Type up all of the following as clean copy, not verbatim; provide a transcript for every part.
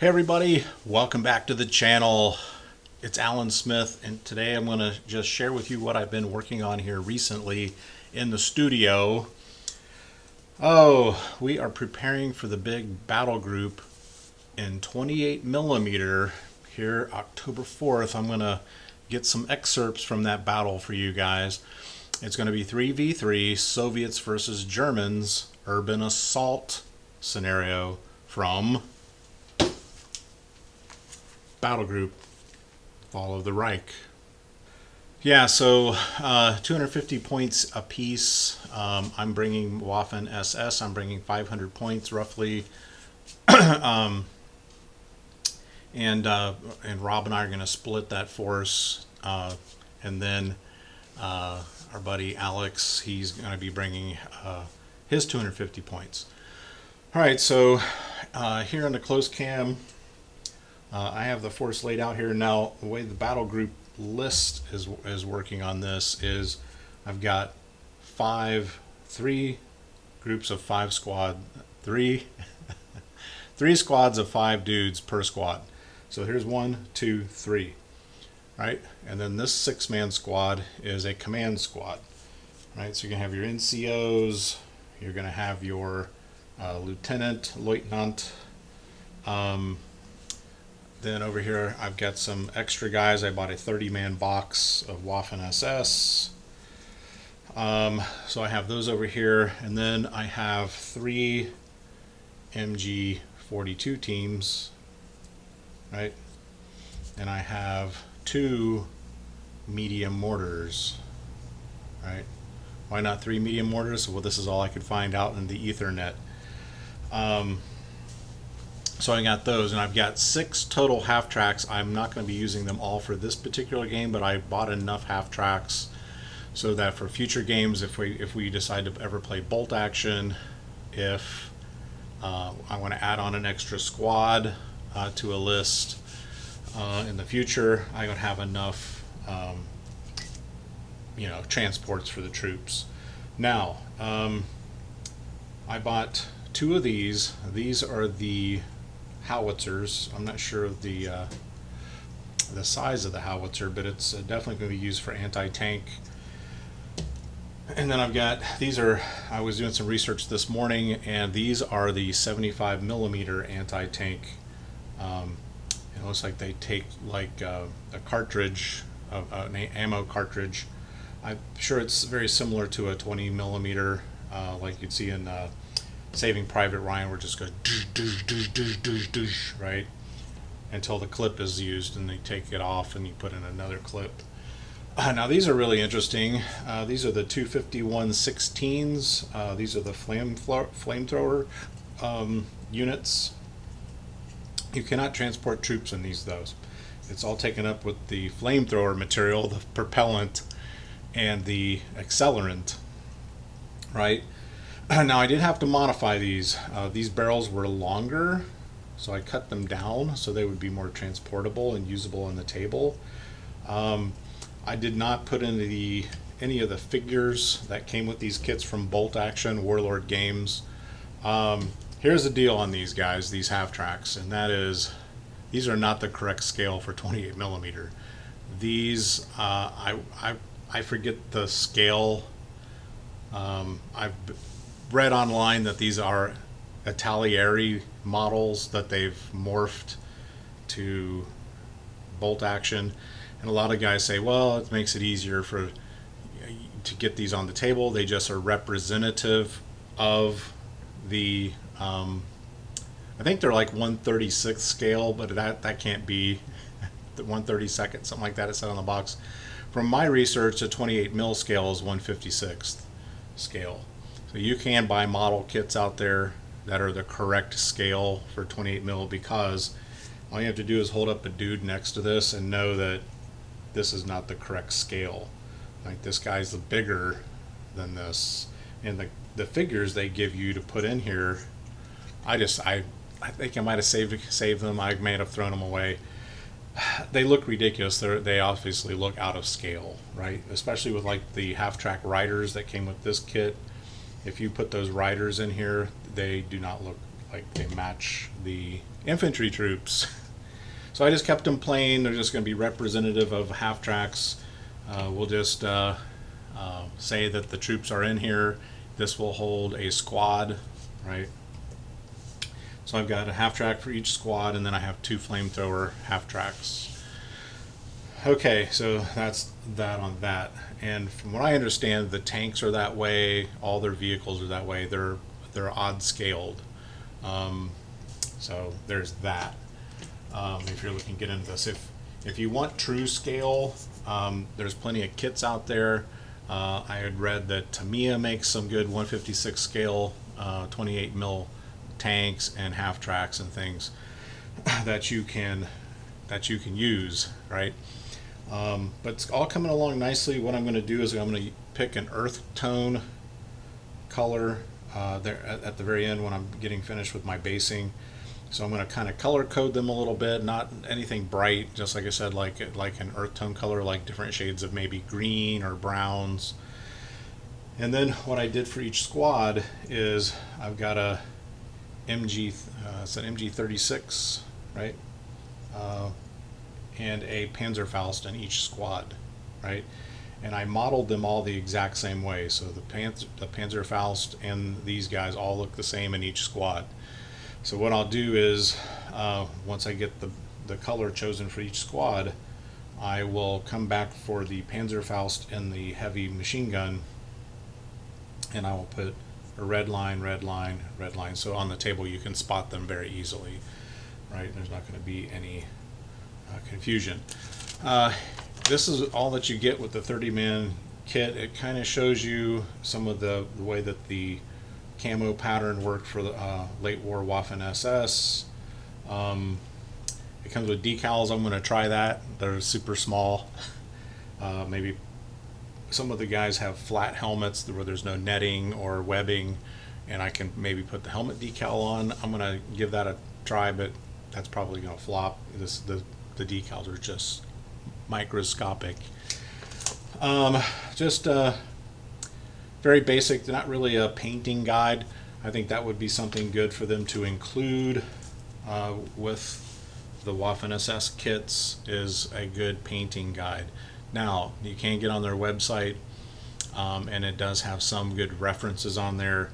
Hey everybody, welcome back to the channel. It's Alan Smith, and today I'm going to just share with you what I've been working on here recently in the studio. We are preparing for the big battle group in 28 millimeter here October 4th. I'm going to get some excerpts from that battle for you guys. It's going to be 3v3 Soviets versus Germans urban assault scenario from Battle Group Fall of the Reich. Yeah, so 250 points a piece. I'm bringing Waffen SS. I'm bringing 500 points roughly. And Rob and I are going to split that force. And then our buddy Alex, he's going to be bringing his 250 points. All right, so here on the close cam, I have the force laid out here. Now, the way the battle group list is working on this is I've got three groups of 5 squad, three squads of 5 dudes per squad. So here's 1, 2, 3, right? And then this 6-man squad is a command squad, right? So you're gonna have your NCOs, you're gonna have your lieutenant, then over here I've got some extra guys. I bought a 30-man box of Waffen SS. So I have those over here, and then I have 3 MG42 teams, right? And I have 2 medium mortars, right? Why not 3 medium mortars? Well, this is all I could find out in the Ethernet. So I got those, and I've got 6 total half tracks. I'm not going to be using them all for this particular game, but I bought enough half tracks so that for future games, if we decide to ever play bolt action, if I want to add on an extra squad to a list in the future, I would have enough transports for the troops. Now, I bought 2 of these. These are the howitzers. I'm not sure of the size of the howitzer, but it's definitely going to be used for anti-tank. And then I've got I was doing some research this morning, and these are the 75 millimeter anti-tank. It looks like they take like a cartridge, an ammo cartridge. I'm sure it's very similar to a 20 millimeter, like you'd see in Saving Private Ryan, where it just goes doosh, doosh, doosh, doosh, doosh, doosh, right? Until the clip is used, and they take it off and you put in another clip. Now these are really interesting. These are the 251-16s. These are the flamethrower units. You cannot transport troops in these though. It's all taken up with the flamethrower material, the propellant, and the accelerant, right? Now I did have to modify these. These barrels were longer, so I cut them down so they would be more transportable and usable on the table. I did not put in any of the figures that came with these kits from Bolt Action, Warlord Games. Here's the deal on these guys, these half tracks, and that is these are not the correct scale for 28 millimeter. These I forget the scale. I've read online that these are Italieri models that they've morphed to bolt action, and a lot of guys say, well, it makes it easier to get these on the table. They just are representative of the I think they're like 1/36 scale, but that can't be the 1/32, something like that. It said on the box. From my research, the 28 mil scale is 1/56 scale. So you can buy model kits out there that are the correct scale for 28 mil, because all you have to do is hold up a dude next to this and know that this is not the correct scale. Like, this guy's bigger than this, and the figures they give you to put in here, I think I might have saved them. I may have thrown them away. They look ridiculous. They obviously look out of scale, right? Especially with like the half-track riders that came with this kit. If you put those riders in here, they do not look like they match the infantry troops. So I just kept them plain. They're just going to be representative of half tracks. We'll just say that the troops are in here. This will hold a squad, right? So I've got a half track for each squad, and then I have 2 flamethrower half tracks. Okay, so that's that on that. And from what I understand, the tanks are that way. All their vehicles are that way. They're odd scaled. So there's that. If you're looking to get into this, if you want true scale, there's plenty of kits out there. I had read that Tamiya makes some good 156 scale 28 mil tanks and half tracks and things that you can use, right? But it's all coming along nicely. What I'm going to do is I'm going to pick an earth tone color there at the very end when I'm getting finished with my basing. So I'm going to kind of color code them a little bit, not anything bright, just like I said, like an earth tone color, like different shades of maybe green or browns. And then what I did for each squad is I've got a it's an MG36, right? And a Panzerfaust in each squad, right? And I modeled them all the exact same way. So the Panzerfaust and these guys all look the same in each squad. So what I'll do is, once I get the color chosen for each squad, I will come back for the Panzerfaust and the heavy machine gun, and I will put a red line, red line, red line. So on the table you can spot them very easily, right? There's not going to be any confusion. This is all that you get with the 30-man kit. It kind of shows you some of the way that the camo pattern worked for the late war Waffen SS. It comes with decals. I'm going to try that. They're super small. Maybe some of the guys have flat helmets where there's no netting or webbing, and I can maybe put the helmet decal on. I'm going to give that a try, but that's probably going to flop. The decals are just microscopic. Just very basic, not really a painting guide. I think that would be something good for them to include with the Waffen SS kits, is a good painting guide. Now, you can get on their website, and it does have some good references on there.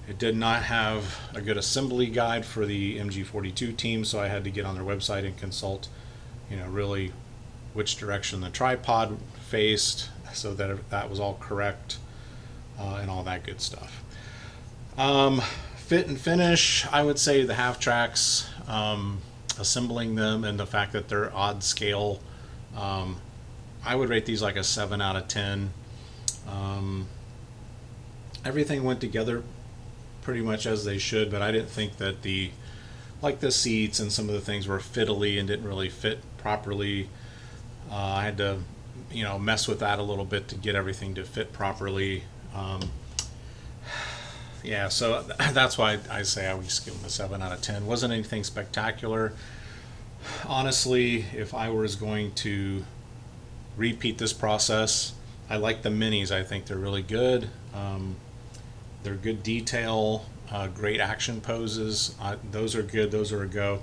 It did not have a good assembly guide for the MG42 team, so I had to get on their website and consult, really which direction the tripod faced, so that that was all correct, and all that good stuff. Fit and finish, I would say the half tracks, assembling them and the fact that they're odd scale, I would rate these like a 7 out of 10. Everything went together pretty much as they should, but I didn't think that the seats and some of the things were fiddly and didn't really fit properly. I had to, mess with that a little bit to get everything to fit properly. Yeah, so that's why I say I would just give them a 7 out of 10. Wasn't anything spectacular. Honestly, if I was going to repeat this process, I like the minis. I think they're really good. They're good detail, great action poses. Those are good. Those are a go.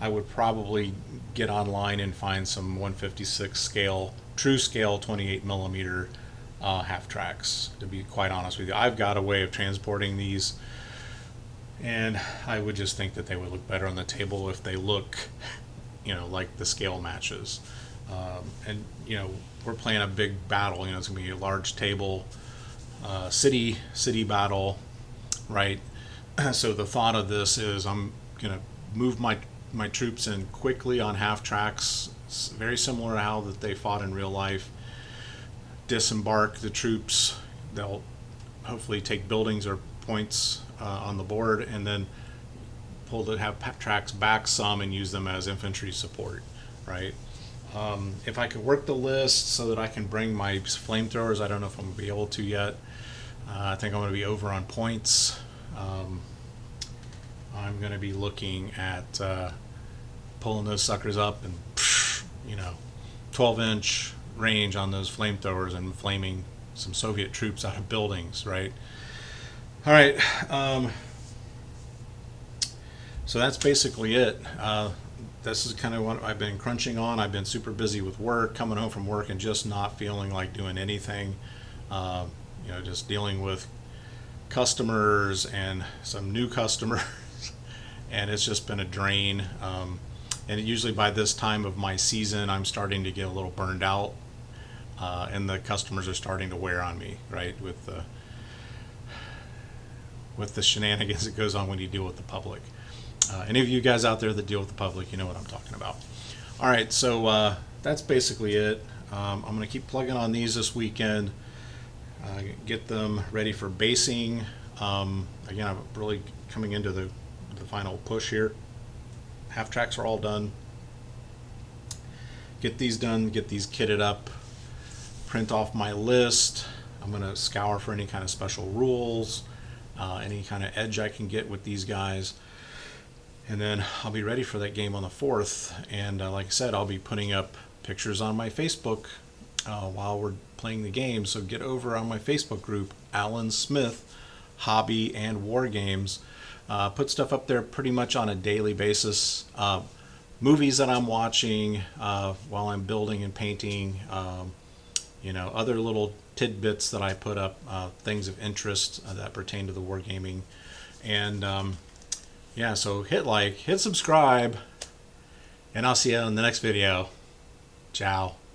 I would probably get online and find some 156 scale, true scale 28 millimeter half tracks, to be quite honest with you. I've got a way of transporting these, and I would just think that they would look better on the table if they look, like the scale matches. And we're playing a big battle. It's gonna be a large table, city battle, right? So the thought of this is I'm gonna move my troops in quickly on half tracks, very similar to how that they fought in real life. Disembark the troops. They'll hopefully take buildings or points on the board, and then have tracks back some and use them as infantry support, right? If I could work the list so that I can bring my flamethrowers, I don't know if I'm going to be able to yet. I think I'm going to be over on points. I'm going to be looking at pulling those suckers up and 12-inch range on those flamethrowers and flaming some Soviet troops out of buildings, right? All right. So that's basically it. This is kind of what I've been crunching on. I've been super busy with work, coming home from work and just not feeling like doing anything. Uh, just dealing with customers and some new customers, and it's just been a drain. And usually by this time of my season, I'm starting to get a little burned out, and the customers are starting to wear on me, right? With the shenanigans that goes on when you deal with the public. Any of you guys out there that deal with the public, you know what I'm talking about. All right, so that's basically it. I'm going to keep plugging on these this weekend, get them ready for basing. Again, I'm really coming into the final push here. Half tracks are all done. Get these done, get these kitted up, print off my list. I'm going to scour for any kind of special rules, any kind of edge I can get with these guys. And then I'll be ready for that game on the 4th. And like I said, I'll be putting up pictures on my Facebook while we're playing the game. So get over on my Facebook group, Alan Smith Hobby and War Games. Put stuff up there pretty much on a daily basis. Movies that I'm watching while I'm building and painting. Other little tidbits that I put up, things of interest that pertain to the wargaming. And yeah, so hit like, hit subscribe, and I'll see you in the next video. Ciao.